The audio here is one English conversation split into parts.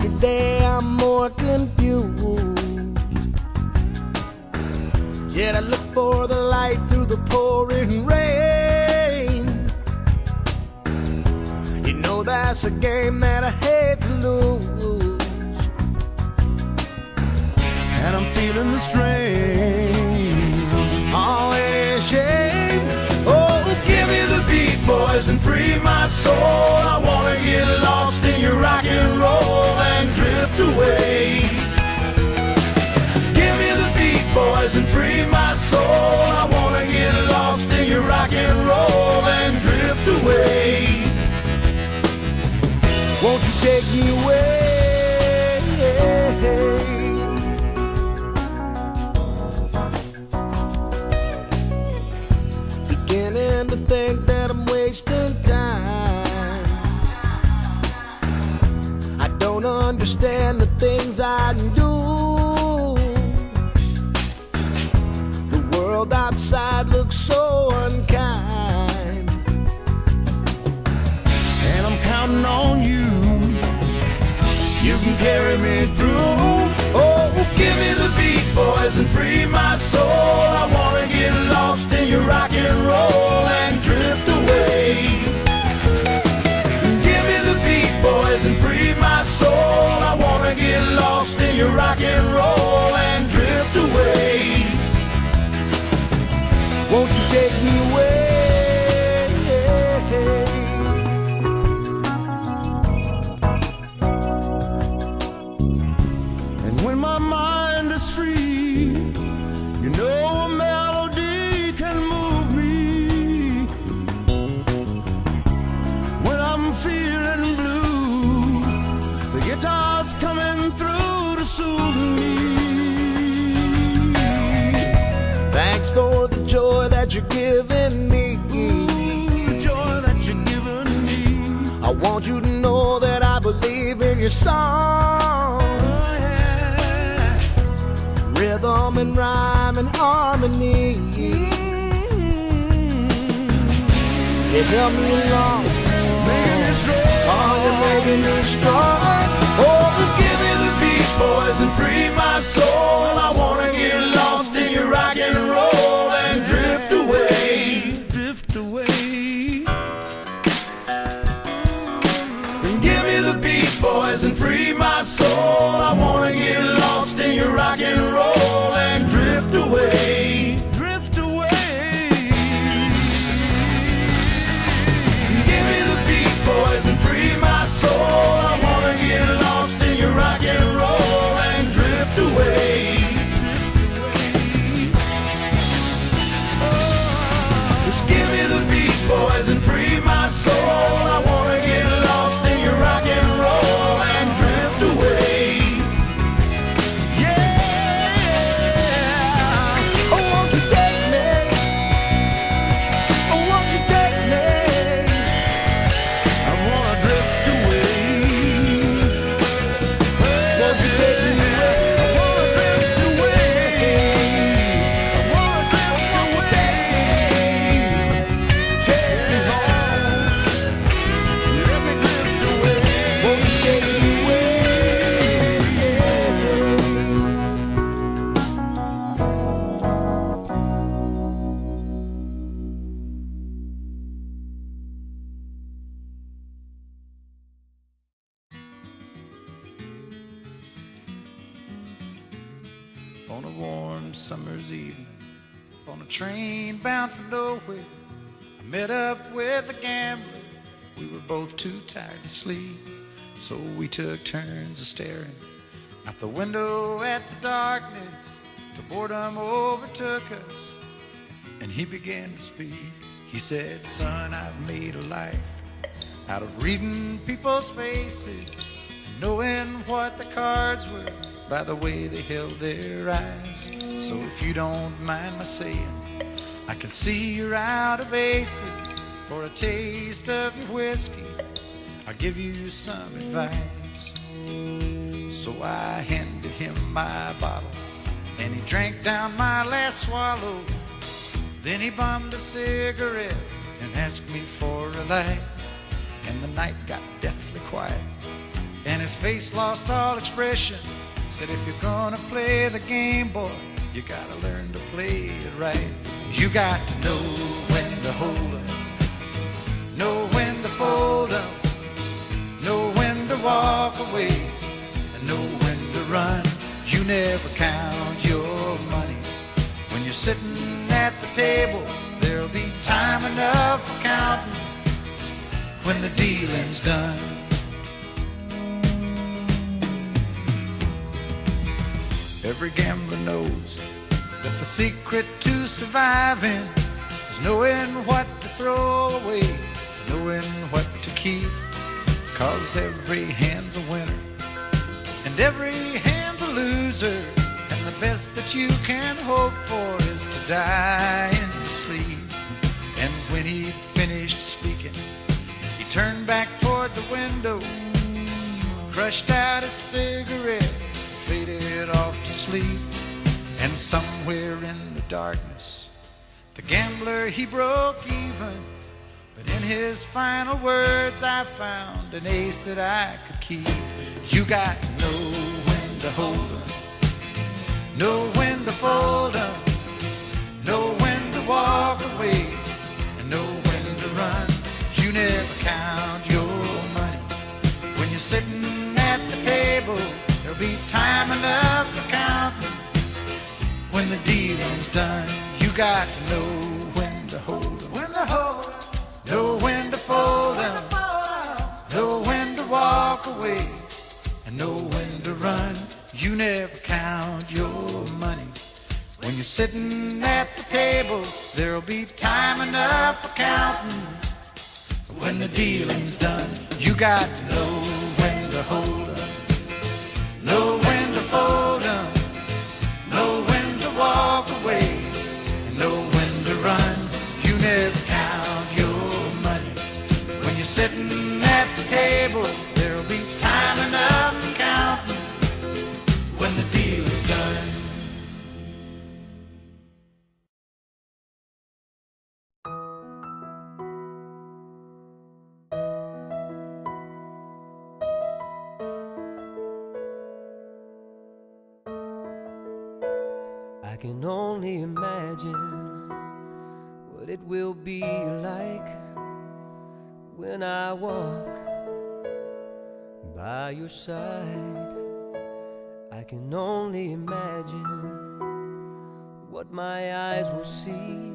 Every day I'm more confused, yet I look for the light through the pouring rain. You know that's a game that I hate to lose, and I'm feeling the strain. Oh, it is shame. Oh, give me the beat, boys, and free my soul. I wanna get lost in your rock and roll and drift away. Give me the beat, boys, and free my soul. I wanna get lost in your rock and roll and drift away. Won't you take me away? Beginning to think that I'm wasting time. I don't understand the things I do. The world outside looks so unkind, and I'm counting on you. You can carry me through. Oh, give me the beat, boys, and free my soul. I wanna get lost in your rock and roll and drift away. Give me the beat, boys, and free my soul. I wanna get lost in your rock and roll and drift away. Won't you take me away? And when my mind is free, you know a melody can move me. When I'm feeling blue, the guitar's coming through to soothe me. Thanks for the joy that you're giving me. The joy that you're giving me. I want you to know that I believe in your song. Oh, yeah. Rhythm and rhyme and harmony. You help me along, making me strong. Oh, you're making me strong. Oh, give me the beat, boys, and free my soul. I wanna get lost in your rock and roll and drift away. Drift away. And give me the beat, boys, and free my soul. I wanna get lost in your rock and roll and drift away. Drift away. Give me the beat, boys, and free my soul. I wanna get lost in your rock and roll and drift away. Just give me the beat, boys, and free my soul. I wanna get lost in your rock and roll and drift away. Yeah. Oh, won't you take me? Oh, won't you take me? I wanna drift away. Won't you take me away? I wanna drift away. I wanna drift away. Take me home. Let me drift away. Won't you take me away? On a warm summer's evening, on a train bound for nowhere, I met up with a gambler. We were both too tired to sleep, so we took turns of staring out the window at the darkness till boredom overtook us, and he began to speak. He said, "Son, I've made a life out of reading people's faces and knowing what the cards were by the way they held their eyes. So if you don't mind my saying, I can see you're out of aces. For a taste of your whiskey, I'll give you some advice." So I handed him my bottle, and he drank down my last swallow. Then he bummed a cigarette and asked me for a light, and the night got deathly quiet, and it His face lost all expression. Said, if you're gonna play the game, boy, you gotta learn to play it right. You got to know when to hold up, know when to fold up, know when to walk away, and know when to run. You never count your money when you're sitting at the table. There'll be time enough for counting when the dealing's done. Every gambler knows that the secret to surviving is knowing what to throw away, knowing what to keep. 'Cause every hand's a winner and every hand's a loser, and the best that you can hope for is to die in your sleep. And when he'd finished speaking, he turned back toward the window, crushed out a cigarette, faded off to sleep. And somewhere in the darkness, the gambler, he broke even. But in his final words, I found an ace that I could keep. You got to know when to hold up, know when to fold up, know when to walk away, and know when to run. You never count your money when you're sitting at the table. There'll be time enough for counting when the dealing's done. You got to know when to hold up, when to hold up, know when to fold up, know when to walk away, and know when to run. You never count your money when you're sitting at the table. There'll be time enough for counting when the dealing's done. You got to know when to hold up, know when to fold up, know when to walk away, and know when to run. You never count your money when you're sitting at the table. There'll be time enough for counting when the deal is done. I can only imagine what it will be like when I walk by your side. I can only imagine what my eyes will see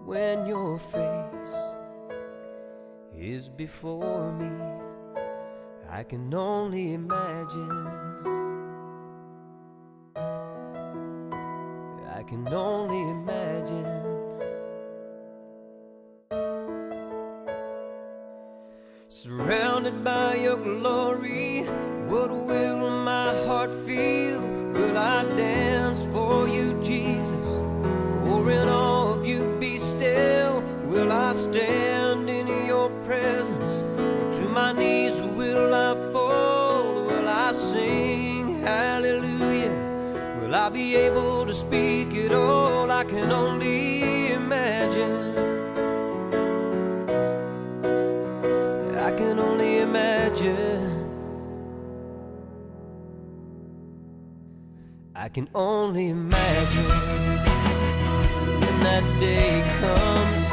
when your face is before me. I can only imagine. I can only imagine. Surrounded by your glory, what will my heart feel? Will I dance for you, Jesus? Or in awe of you be still? Will I stand in your presence? Or to my knees will I fall? Will I sing hallelujah? Will I be able to speak it all? I can only imagine. I can only imagine. I can only imagine when that day comes,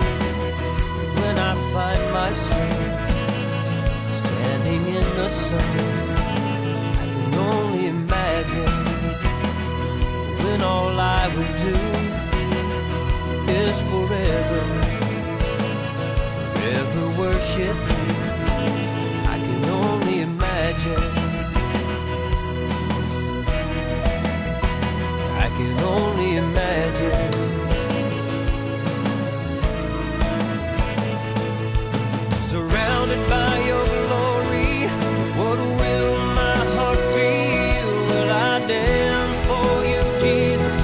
when I find myself standing in the sun. I can only imagine when all I will do is forever, forever worship you. I can only imagine. I can only imagine. Surrounded by your glory, what will my heart feel? Will I dance for you, Jesus?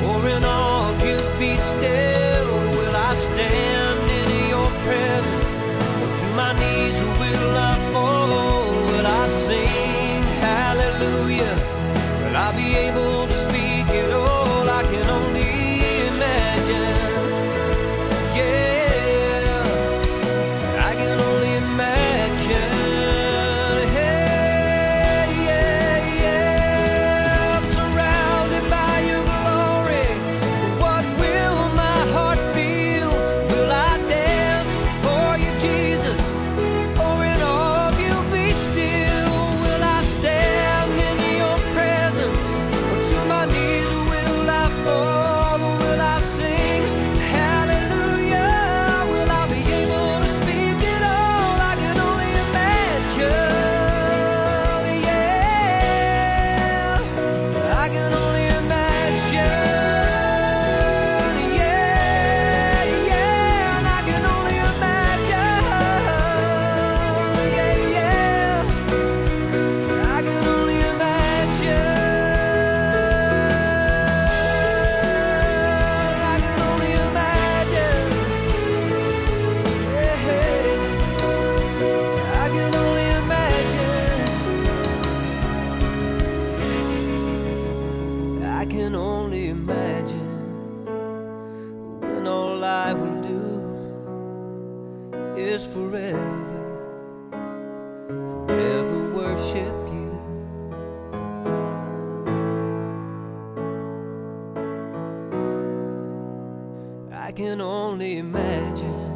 Or in awe of you be still? Will I stand in your presence? Or to my knees will I fall? Will I sing hallelujah? Will I be able to speak it all? I can only imagine. Yeah, I can only imagine. Hey. is forever, forever worship you. I can only imagine